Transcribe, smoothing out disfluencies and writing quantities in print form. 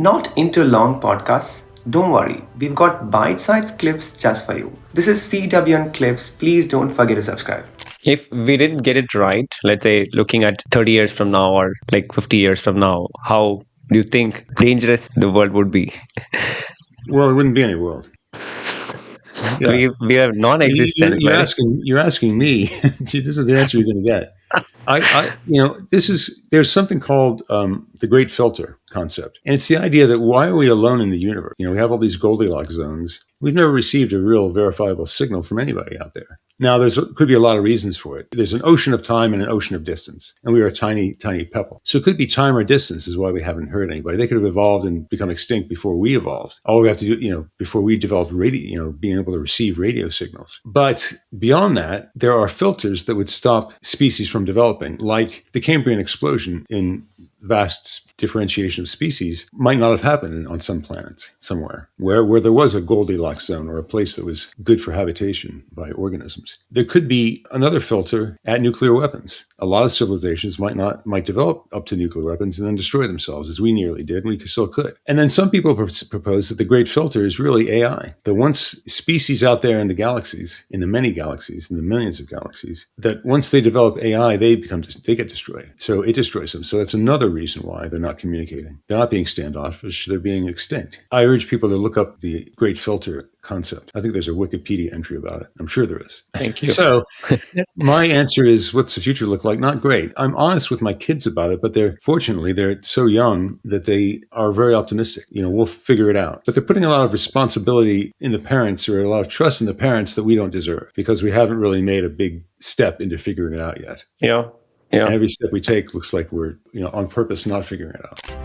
not into long podcasts? Don't worry, we've got bite-sized clips just for you. This is CWN Clips. Please don't forget to subscribe. If we didn't get it right, let's say looking at 30 years from now or like 50 years from now, how do you think dangerous the world would be? Well, there wouldn't be any world. Yeah. We are non-existent. You're asking me. Gee, this is the answer you're going to get. There's something called the Great Filter concept, and it's the idea that why are we alone in the universe? We have all these Goldilocks zones. We've never received a real verifiable signal from anybody out there. Now, could be a lot of reasons for it. There's an ocean of time and an ocean of distance, and we are a tiny, tiny pebble. So it could be time or distance is why we haven't heard anybody. They could have evolved and become extinct before we evolved. All we have to do, before we developed radio, being able to receive radio signals. But beyond that, there are filters that would stop species from developing, like the Cambrian explosion in vast differentiation of species might not have happened on some planets somewhere where there was a Goldilocks zone or a place that was good for habitation by organisms. There could be another filter at nuclear weapons. A lot of civilizations might develop up to nuclear weapons and then destroy themselves, as we nearly did, and we still could. And then some people propose that the great filter is really AI. That once species out there in the galaxies, in the many galaxies, in the millions of galaxies, that once they develop AI, they get destroyed. So it destroys them. So that's another reason why they're not communicating. They're not being standoffish, they're being extinct. I urge people to look up the Great Filter concept. I think there's a Wikipedia entry about it. I'm sure there is. Thank you. So my answer is, what's the future look like? Not great. I'm honest with my kids about it, but fortunately they're so young that they are very optimistic. We'll figure it out. But they're putting a lot of responsibility in the parents, or a lot of trust in the parents that we don't deserve, because we haven't really made a big step into figuring it out yet. Yeah. And every step we take looks like we're, on purpose not figuring it out.